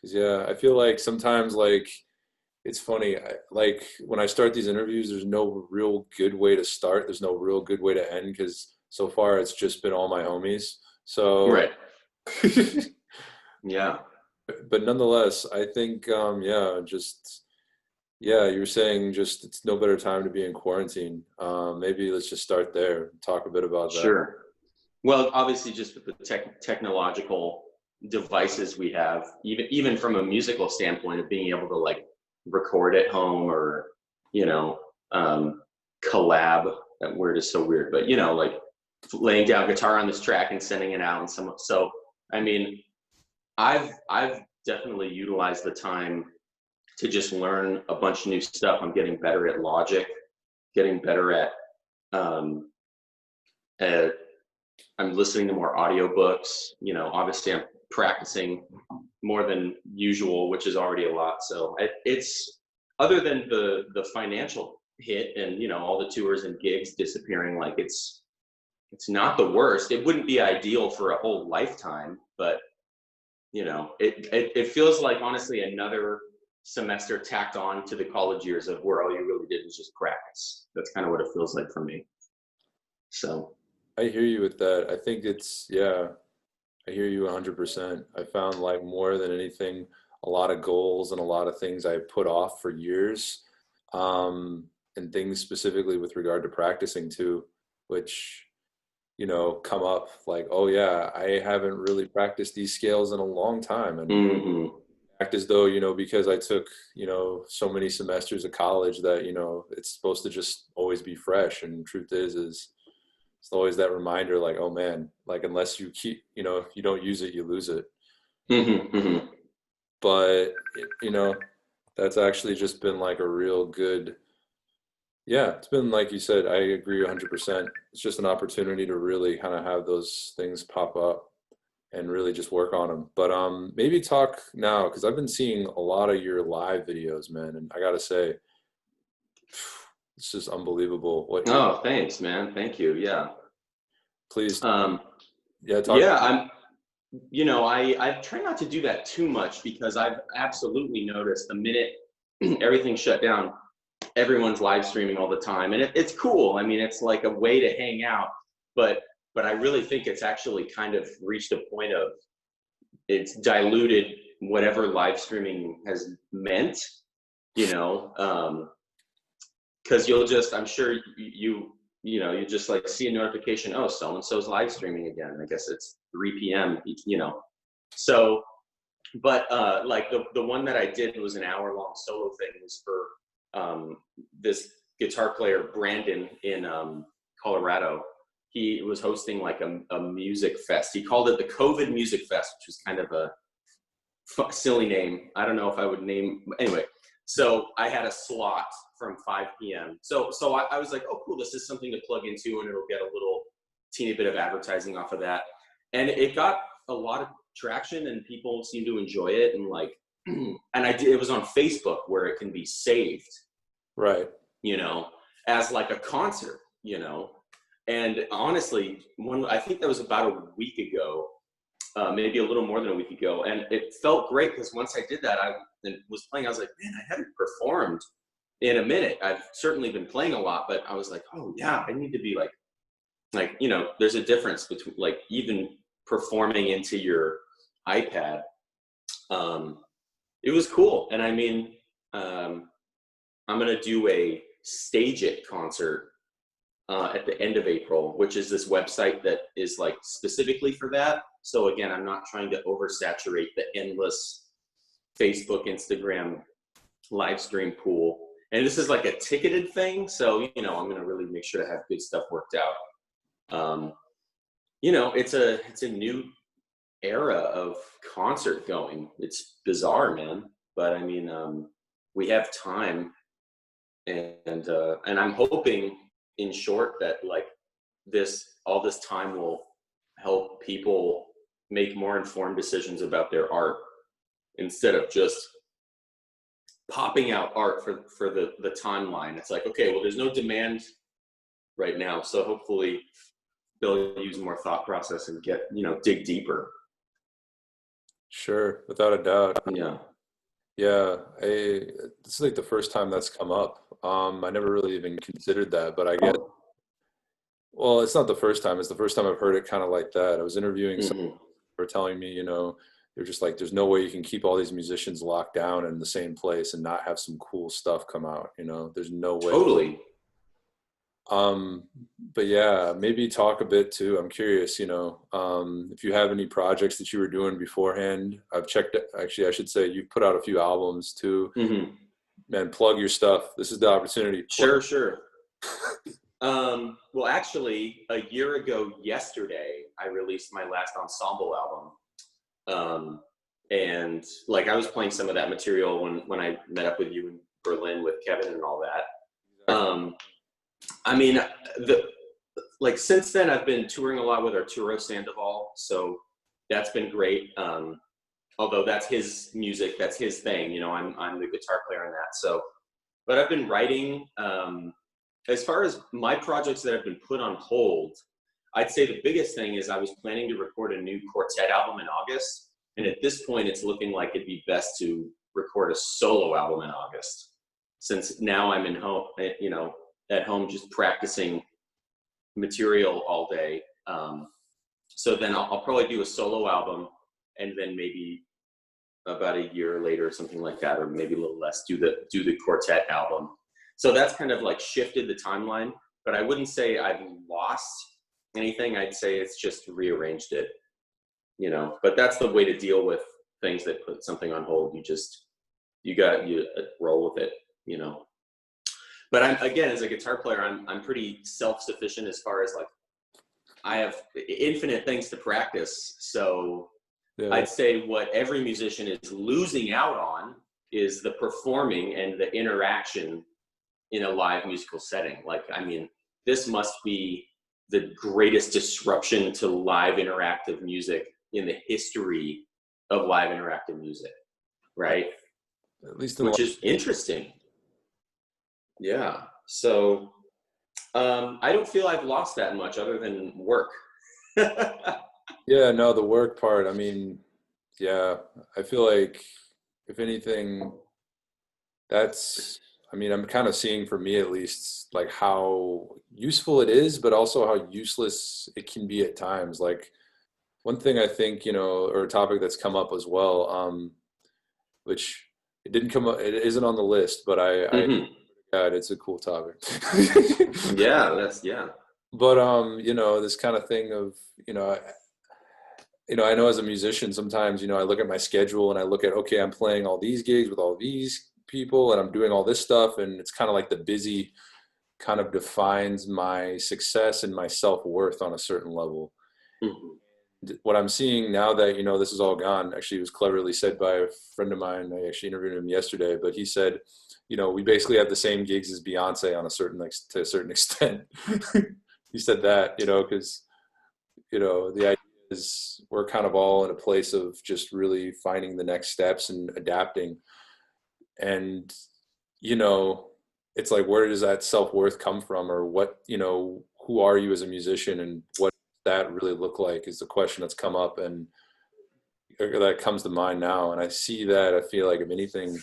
Cause yeah, I feel like sometimes like it's funny. Like when I start these interviews, there's no real good way to start. There's no real good way to end because so far it's just been all my homies. So, Right. Yeah. but nonetheless, I think yeah, just yeah, you were saying just it's no better time to be in quarantine. Maybe let's just start there. Talk a bit about that. Sure. Well, obviously, just with the technological devices we have, even from a musical standpoint of being able to like record at home or you know um, collab. That word is so weird, but like laying down guitar on this track and sending it out, and some. So I mean, I've definitely utilized the time to just learn a bunch of new stuff. I'm getting better at Logic, getting better um, at I'm listening to more audiobooks. Obviously I'm practicing more than usual, which is already a lot. So it's other than the financial hit and all the tours and gigs disappearing, like it's not the worst. It wouldn't be ideal for a whole lifetime, but it feels like honestly another semester tacked on to the college years of where all you really did was just practice. That's kind of what it feels like for me. So I hear you with that. I think it's yeah, I hear you 100%. I found like more than anything, a lot of goals and a lot of things I put off for years, and things specifically with regard to practicing too, which come up like, oh yeah, I haven't really practiced these scales in a long time, and mhm. act as though because I took so many semesters of college that it's supposed to just always be fresh, and truth is it's always that reminder like, oh man, like unless you keep if you don't use it, you lose it. Mhm, mhm. But that's actually just been like a real good, yeah, it's been like you said, I agree 100%. It's just an opportunity to really kind of have those things pop up and really just work on them. But maybe talk now because I've been seeing a lot of your live videos, man, and I gotta say, it's just unbelievable what you're. Oh, thanks, man. Thank you. Yeah. Please, Um, yeah, talk. yeah, I try not to do that too much because I've absolutely noticed the minute everything shut down, everyone's live streaming all the time, and it's cool. I mean, it's like a way to hang out, but I really think it's actually kind of reached a point of it's diluted whatever live streaming has meant, you know. Because you'll just I'm sure you just like see a notification, oh, so and so's live streaming again. I guess it's 3 p.m. So but like the one that I did was an hour long solo thing, was for this guitar player Brandon in Colorado. He was hosting like a music fest. He called it the COVID Music Fest, which was kind of a silly name. I don't know if I would name anyway. So I had a slot from 5 p.m. So I was like, oh cool, this is something to plug into, and it'll get a little teeny bit of advertising off of that. And it got a lot of traction, and people seem to enjoy it. And like, and it was on Facebook where it can be saved, Right. you know, as like a concert, you know. And honestly, I think that was about a week ago, maybe a little more than a week ago. And it felt great because once I did that, I was playing, I was like, man, I haven't performed in a minute. I've certainly been playing a lot, but I was like, oh yeah, I need to be like, there's a difference between like even performing into your iPad. It was cool. And I mean, I'm going to do a Stage It concert at the end of April, which is this website that is like specifically for that. So again, I'm not trying to oversaturate the endless Facebook, Instagram live stream pool. And this is like a ticketed thing. So, I'm going to really make sure to have good stuff worked out. It's a new era of concert going. It's bizarre, man. But I mean, we have time, and I'm hoping, in short, that like all this time will help people make more informed decisions about their art instead of just popping out art for the timeline. It's like, okay, well, there's no demand right now, so hopefully they'll use more thought process and dig deeper. Sure, without a doubt. Yeah. Yeah, this is like the first time that's come up. I never really even considered that, but I guess, well, it's not the first time. It's the first time I've heard it kind of like that. I was interviewing someone Hmm. who were telling me, they're just like, there's no way you can keep all these musicians locked down in the same place and not have some cool stuff come out, There's no way. Totally. Um, but yeah, maybe talk a bit too. I'm curious, if you have any projects that you were doing beforehand. I've checked, actually, I should say you've put out a few albums too. Hmm. Man, plug your stuff. This is the opportunity. Sure, sure. Well, actually, a year ago yesterday, I released my last ensemble album. And like I was playing some of that material when I met up with you in Berlin with Kevin and all that. I mean, like since then I've been touring a lot with Arturo Sandoval, so that's been great. Although that's his music, that's his thing. I'm the guitar player in that. So, but I've been writing. As far as my projects that have been put on hold, I'd say the biggest thing is I was planning to record a new quartet album in August. And at this point, it's looking like it'd be best to record a solo album in August, since now I'm at home just practicing material all day. So then I'll probably do a solo album, and then maybe about a year later or something like that, or maybe a little less, do the quartet album. So that's kind of like shifted the timeline, but I wouldn't say I've lost anything. I'd say it's just rearranged it, but that's the way to deal with things that put something on hold. You roll with it. But again, as a guitar player, I'm pretty self-sufficient as far as like, I have infinite things to practice. So Yeah. I'd say what every musician is losing out on is the performing and the interaction in a live musical setting. Like, I mean, this must be the greatest disruption to live interactive music in the history of live interactive music, right? At least Which is interesting. Yeah. So I don't feel I've lost that much other than work. yeah, no, the work part. I mean, yeah, I feel like if anything, I'm kind of seeing, for me at least, like how useful it is, but also how useless it can be at times. Like one thing I think, or a topic that's come up as well, which it didn't come up, it isn't on the list, but Mm-hmm. God, it's a cool topic. Yeah. But this kind of thing of, I know as a musician, sometimes, I look at my schedule and I look at, okay, I'm playing all these gigs with all these people and I'm doing all this stuff. And it's kind of like the busy kind of defines my success and my self-worth on a certain level. Mm-hmm. What I'm seeing now that, this is all gone, actually, it was cleverly said by a friend of mine. I actually interviewed him yesterday, but he said, we basically have the same gigs as Beyonce to a certain extent. He said that, because, the idea is we're kind of all in a place of just really finding the next steps and adapting. And, it's like, where does that self-worth come from, or what, who are you as a musician, and what does that really look like is the question that's come up and that comes to mind now. And I see that, I feel like, if anything,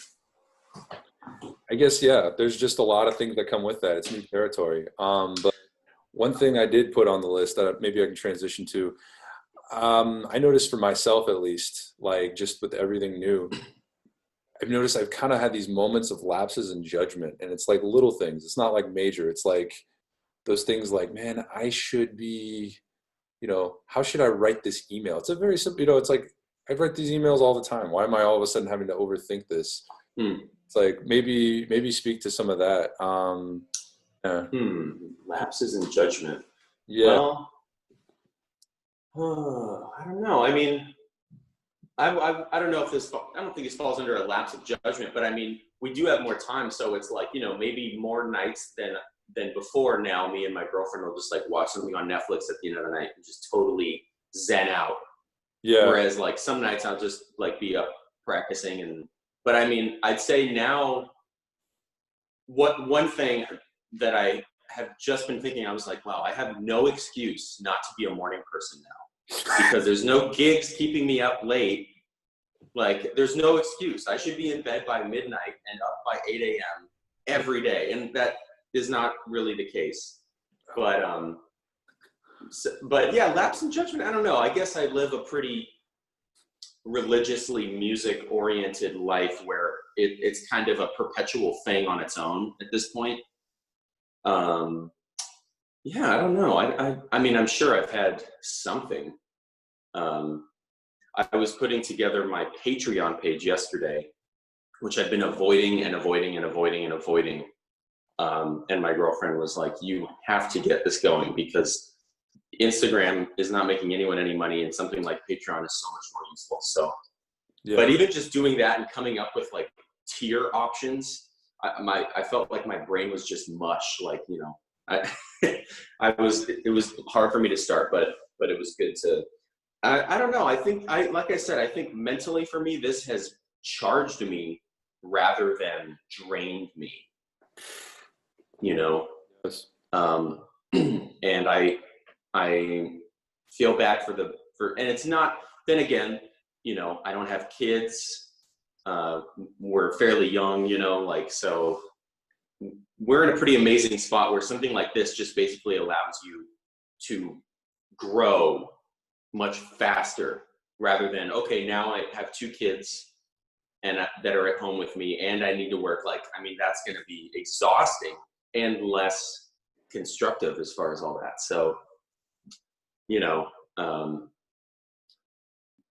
I guess, yeah, there's just a lot of things that come with that. It's new territory. But one thing I did put on the list that maybe I can transition to, I noticed for myself, at least, like just with everything new, I've noticed I've kind of had these moments of lapses in judgment, and it's like little things. It's not like major. It's like those things like, man, I should be, how should I write this email? It's a very simple, it's like, I write these emails all the time. Why am I all of a sudden having to overthink this? It's like, maybe speak to some of that. Yeah. Lapses in judgment. Yeah. Well, I don't know. I mean, I don't know if I don't think this falls under a lapse of judgment, but I mean, we do have more time. So it's like, maybe more nights than before now, me and my girlfriend will just like watch something on Netflix at the end of the night and just totally zen out. Yeah. Whereas like some nights I'll just like be up practicing but I mean, I'd say now one thing that I have just been thinking, I was like, wow, I have no excuse not to be a morning person now, because there's no gigs keeping me up late. Like, there's no excuse. I should be in bed by midnight and up by 8 a.m. every day. And that is not really the case. But, but yeah, lapse in judgment, I don't know. I guess I live a pretty religiously music-oriented life where it's kind of a perpetual thing on its own at this point. Yeah, I don't know. I mean, I'm sure I've had something. I was putting together my Patreon page yesterday, which I've been avoiding and avoiding and avoiding and avoiding. And my girlfriend was like, you have to get this going because Instagram is not making anyone any money, and something like Patreon is so much more useful. So, yeah. But even just doing that and coming up with like tier options, I felt like my brain was just mush. Like, you know, it was hard for me to start, but it was good to. I don't know. Like I said, I think mentally for me, this has charged me rather than drained me. You know, yes. And I feel bad and it's not, then again, you know, I don't have kids. We're fairly young, you know, like, so we're in a pretty amazing spot where something like this just basically allows you to grow much faster rather than, okay, now I have 2 kids and that are at home with me and I need to work. Like, I mean, that's going to be exhausting and less constructive as far as all that. So, you know,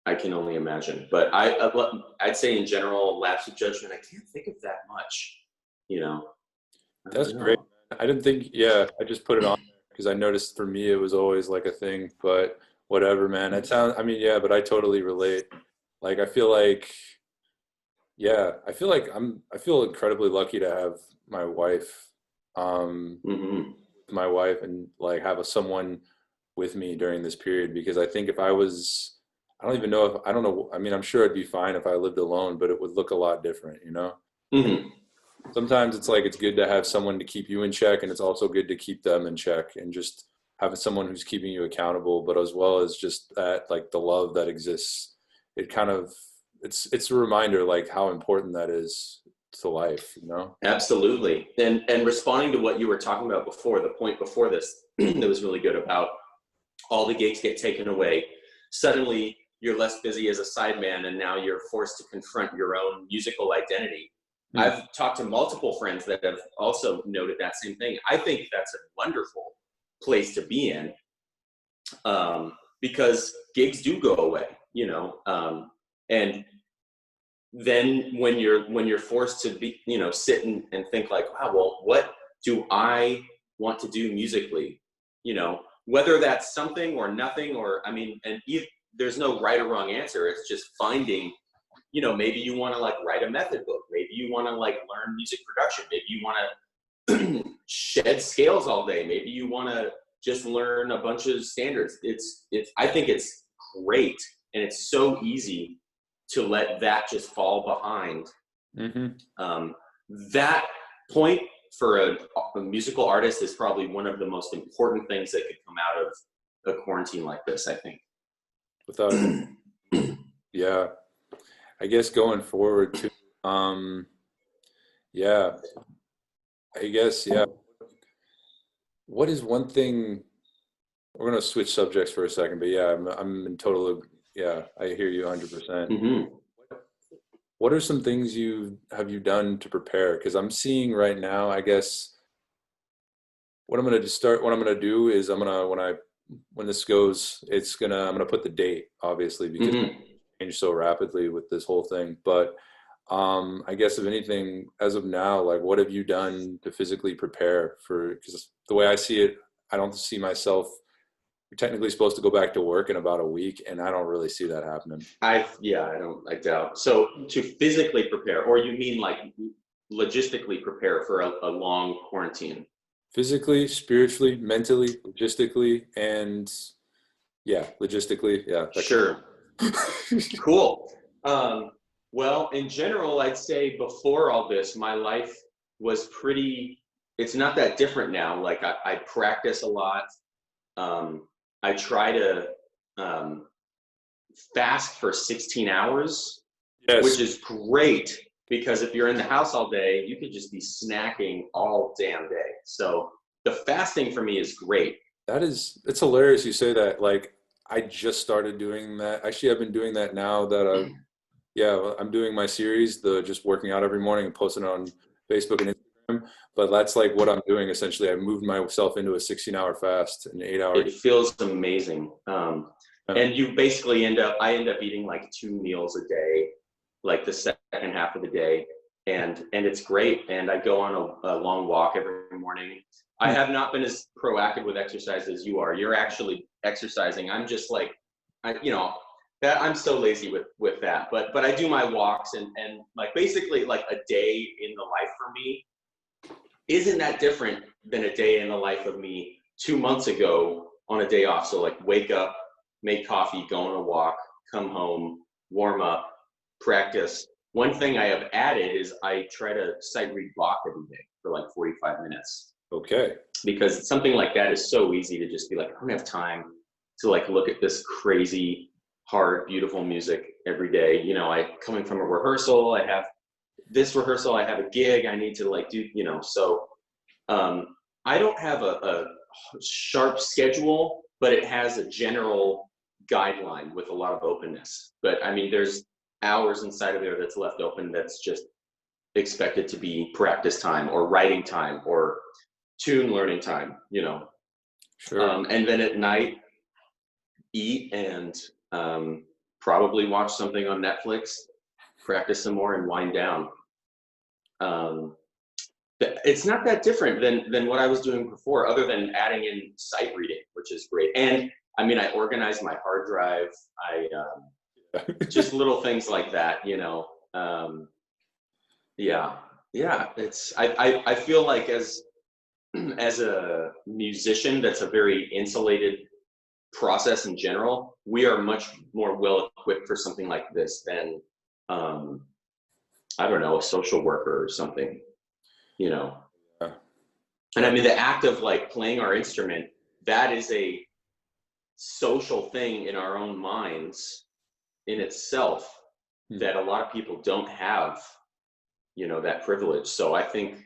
I can only imagine, but I'd say in general, lapse of judgment, I can't think of that much, you know. That's great. I didn't think, yeah, I just put it on because I noticed for me it was always like a thing, but whatever, man. I mean, yeah, but I totally relate. Like, I feel like, yeah, I feel incredibly lucky to have my wife, my wife, and like have someone with me during this period, because I think if I was, I don't know. I mean, I'm sure it'd be fine if I lived alone, but it would look a lot different, you know? Mm-hmm. Sometimes it's like, it's good to have someone to keep you in check, and it's also good to keep them in check, and just having someone who's keeping you accountable, but as well as just that, like the love that exists. It kind of, it's a reminder like how important that is to life, you know? Absolutely. And responding to what you were talking about before, the point before this that was really good about all the gigs get taken away. Suddenly you're less busy as a sideman, and now you're forced to confront your own musical identity. I've talked to multiple friends that have also noted that same thing. I think that's a wonderful place to be in, because gigs do go away, you know, and then when you're forced to be, you know, sit and think like, wow, well, what do I want to do musically? You know, whether that's something or nothing, or, I mean, and there's no right or wrong answer. It's just finding, you know, maybe you want to like write a method book. Maybe you want to like learn music production. Maybe you want to shed scales all day. Maybe you want to just learn a bunch of standards. I think it's great. And it's so easy to let that just fall behind. That point for a musical artist is probably one of the most important things that could come out of a quarantine like this, I think. Without yeah. I guess going forward too, yeah, I guess, yeah. What is one thing, we're going to switch subjects for a second, but yeah, I'm in total, yeah, I hear you 100%. What are some things have you done to prepare? Because I'm seeing right now, I guess, what I'm going to do is when this goes, I'm going to put the date, obviously, because it changed so rapidly with this whole thing. But I guess if anything, as of now, like, what have you done to physically prepare for, because the way I see it, I don't see myself, you're technically supposed to go back to work in about a week, and I don't really see that happening. I doubt. So to physically prepare, or you mean like logistically prepare for a long quarantine? Physically, spiritually, mentally, logistically, and yeah, logistically, yeah. Sure. Cool. Well, in general, I'd say before all this, my life was it's not that different now. Like I practice a lot. I try to fast for 16 hours Yes. which is great because if you're in the house all day, you could just be snacking all damn day. So the fasting for me is great. It's hilarious you say that. Like, I just started doing that. Actually, I've been doing that now that yeah, I'm doing my series, the just working out every morning and posting it on Facebook and Instagram. But that's like what I'm doing essentially. I moved myself into a 16-hour fast, an 8 hour. It feels amazing. And you basically I end up eating like 2 meals a day, like the second half of the day. And it's great. And I go on a long walk every morning. I have not been as proactive with exercise as you are. You're actually exercising. I'm just like, that I'm so lazy with that. But I do my walks and like basically like a day in the life for me isn't that different than a day in the life of me 2 months ago on a day off. So like wake up, make coffee, go on a walk, come home, warm up, practice. One thing I have added is I try to sight read Bach every day for like 45 minutes. Okay. Because something like that is so easy to just be like, I don't have time to like look at this crazy, hard, beautiful music every day. Coming from a rehearsal, I have this rehearsal, I have a gig, I need to like do, so I don't have a sharp schedule, but it has a general guideline with a lot of openness. But I mean, there's hours inside of there that's left open that's just expected to be practice time or writing time or tune learning time, Sure. and then at night eat and probably watch something on Netflix, practice some more and wind down. It's not that different than what I was doing before, other than adding in sight reading, which is great. And I mean, I organized my hard drive. Just little things like that, yeah. I feel like as a musician, that's a very insulated process in general. We are much more well equipped for something like this than I don't know, a social worker or something, Yeah. And I mean, the act of like playing our instrument, that is a social thing in our own minds in itself that a lot of people don't have, that privilege. So I think,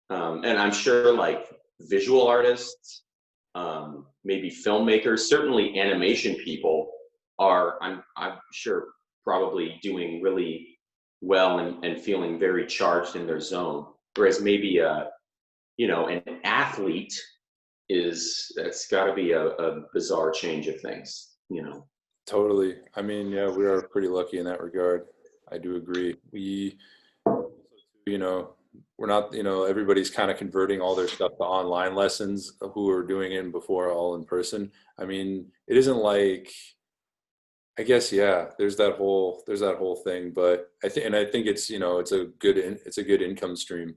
and I'm sure like visual artists, maybe filmmakers, certainly animation people are, I'm sure probably doing really well and feeling very charged in their zone. Whereas maybe an athlete that's got to be a bizarre change of things, Totally. I mean, yeah, we are pretty lucky in that regard. I do agree. We're not, everybody's kind of converting all their stuff to online lessons who were doing it before all in person. I mean, it isn't like, I guess, yeah, there's that whole thing, but I think it's, it's a good income stream,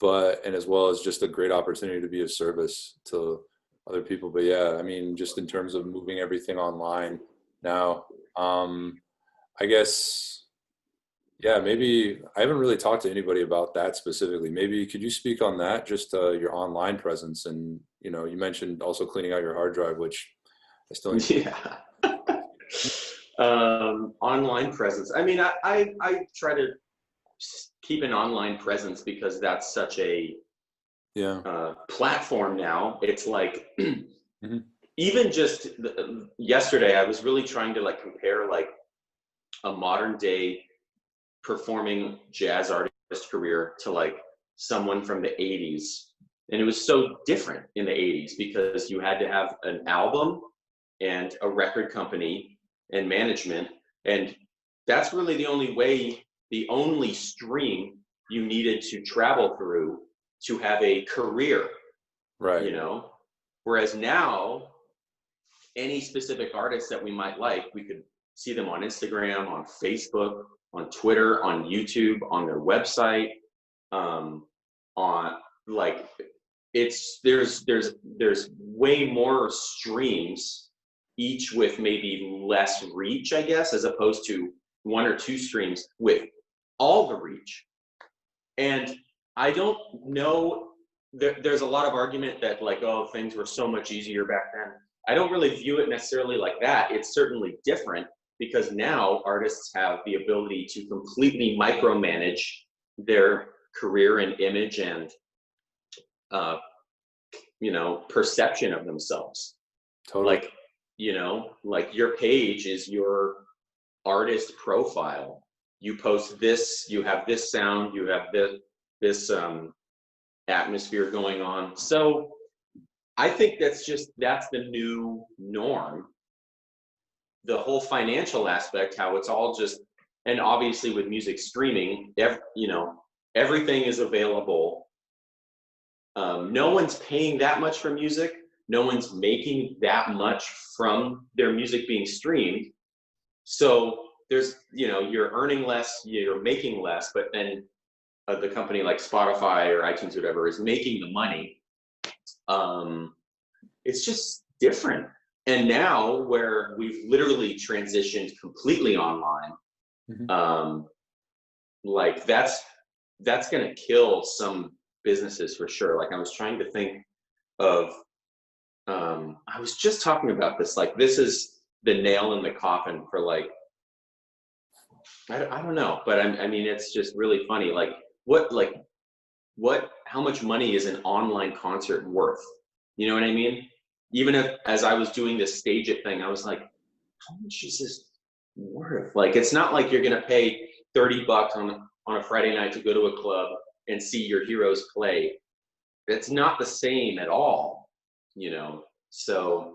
and as well as just a great opportunity to be of service to other people. But yeah, I mean, just in terms of moving everything online now, I guess, yeah, maybe I haven't really talked to anybody about that specifically. Maybe could you speak on that, just your online presence, and you mentioned also cleaning out your hard drive, which I still need. Yeah. Online presence. I mean, I try to keep an online presence because that's such a platform now. It's like even just yesterday, I was really trying to like compare like a modern day performing jazz artist career to like someone from the 80s. And it was so different in the 80s because you had to have an album and a record company and management. And that's really the only stream you needed to travel through to have a career, Right. Whereas now, any specific artist that we might like, we could see them on Instagram, on Facebook, on Twitter, on YouTube, on their website, on like there's way more streams, each with maybe less reach, I guess, as opposed to one or two streams with all the reach. And I don't know, there's a lot of argument that like, oh, things were so much easier back then. I don't really view it necessarily like that. It's certainly different, because now artists have the ability to completely micromanage their career and image and perception of themselves. Totally. Like, like your page is your artist profile. You post this, you have this sound, you have this atmosphere going on. So I think that's the new norm. The whole financial aspect, how it's all just, and obviously with music streaming, everything is available. No one's paying that much for music. No one's making that much from their music being streamed. So there's, you're earning less, you're making less, but then the company like Spotify or iTunes or whatever is making the money. It's just different. And now where we've literally transitioned completely online, like that's going to kill some businesses for sure. Like I was trying to think of, I was just talking about this, like this is the nail in the coffin for like, I don't know, but I mean, it's just really funny. Like how much money is an online concert worth? You know what I mean? Even if, as I was doing this Stage It thing, I was like, how much is this worth? Like, it's not like you're going to pay $30 on a Friday night to go to a club and see your heroes play. It's not the same at all, so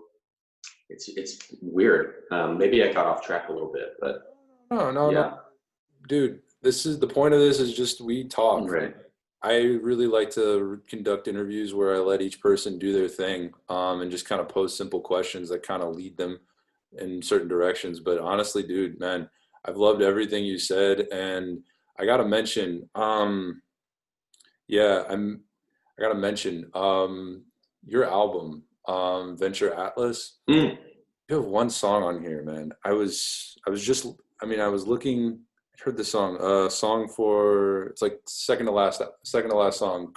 it's weird. Maybe I got off track a little bit, but no, dude, this is the point of this is just we talk. Right. I really like to conduct interviews where I let each person do their thing, and just kind of pose simple questions that kind of lead them in certain directions. But honestly, dude, man, I've loved everything you said, and I gotta mention, I gotta mention, your album, Venture Atlas. Mm. You have one song on here, man. I was looking. I heard the song for, it's like second to last song.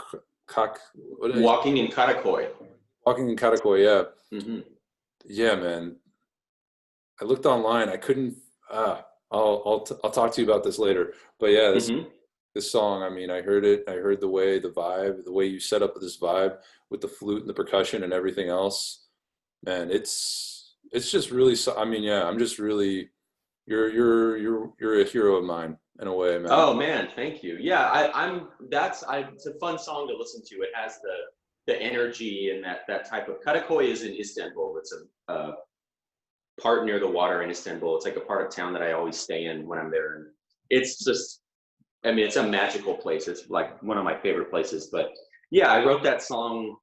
Walking in Katakoi. Walking in Katakoi, yeah. Mm-hmm. Yeah, man. I looked online. I couldn't. I'll talk to you about this later. But yeah, this song. I mean, I heard it. I heard the vibe, the way you set up this vibe with the flute and the percussion and everything else. Man, it's just really. I mean, yeah, I'm just really. You're a hero of mine in a way, man. Oh man, thank you. Yeah, it's a fun song to listen to. It has the energy and that type of. Karakoi is in Istanbul. It's a part near the water in Istanbul. It's like a part of town that I always stay in when I'm there, and it's just, I mean, it's a magical place. It's like one of my favorite places. But yeah, I wrote that song.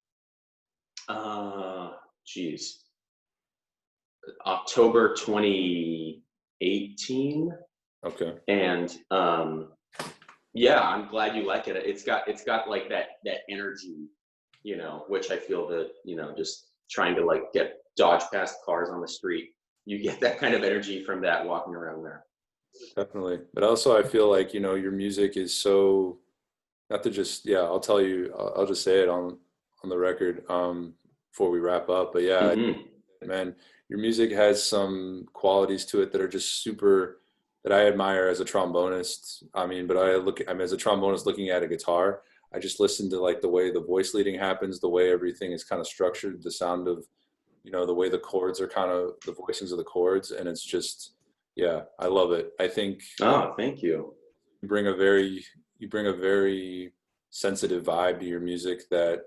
October 2018. Okay. And yeah, I'm glad you like it. It's got like that energy, which I feel that, just trying to like dodge past cars on the street. You get that kind of energy from that walking around there. Definitely. But also I feel like, your music is so, not to just, I'll tell you, I'll just say it on the record before we wrap up. But yeah, man, your music has some qualities to it that are just super, that I admire as a trombonist. I mean, but as a trombonist looking at a guitar, I just listen to like the way the voice leading happens, the way everything is kind of structured, the sound of, the way the chords are kind of the voicings of the chords. And it's just, yeah, I love it. I think. Oh, thank you. You bring a very sensitive vibe to your music that,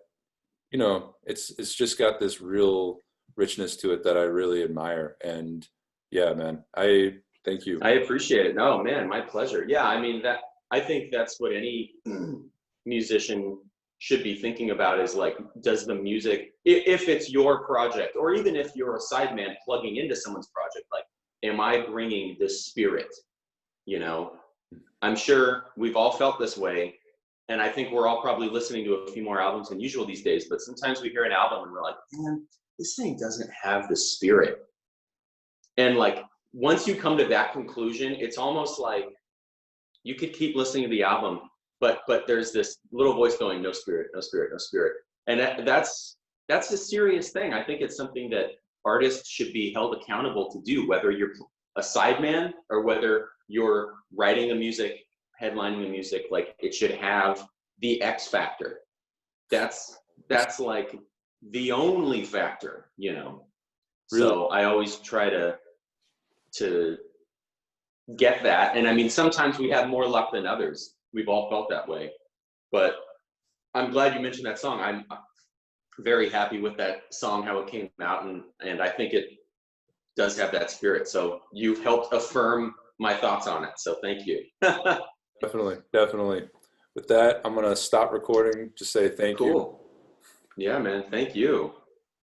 it's just got this real richness to it that I really admire. And yeah, man, I thank you. I appreciate it. No, man, my pleasure. Yeah, I mean, I think that's what any musician should be thinking about, is like, does the music, if it's your project, or even if you're a sideman plugging into someone's project, like, am I bringing the spirit? I'm sure we've all felt this way. And I think we're all probably listening to a few more albums than usual these days, but sometimes we hear an album and we're like, man, this thing doesn't have the spirit. And like, once you come to that conclusion, it's almost like you could keep listening to the album, but there's this little voice going, no spirit, no spirit, no spirit. And that's a serious thing. I think it's something that artists should be held accountable to do, whether you're a sideman or whether you're writing the music, headlining the music, like it should have the X factor. That's like the only factor, you know. Really? So I always try to get that. And I mean, sometimes we have more luck than others. We've all felt that way. But I'm glad you mentioned that song. I'm very happy with that song, how it came out, and I think it does have that spirit. So you've helped affirm my thoughts on it. So thank you. Definitely, definitely. With that, I'm gonna stop recording. Just say thank you. Cool. Yeah, man. Thank you.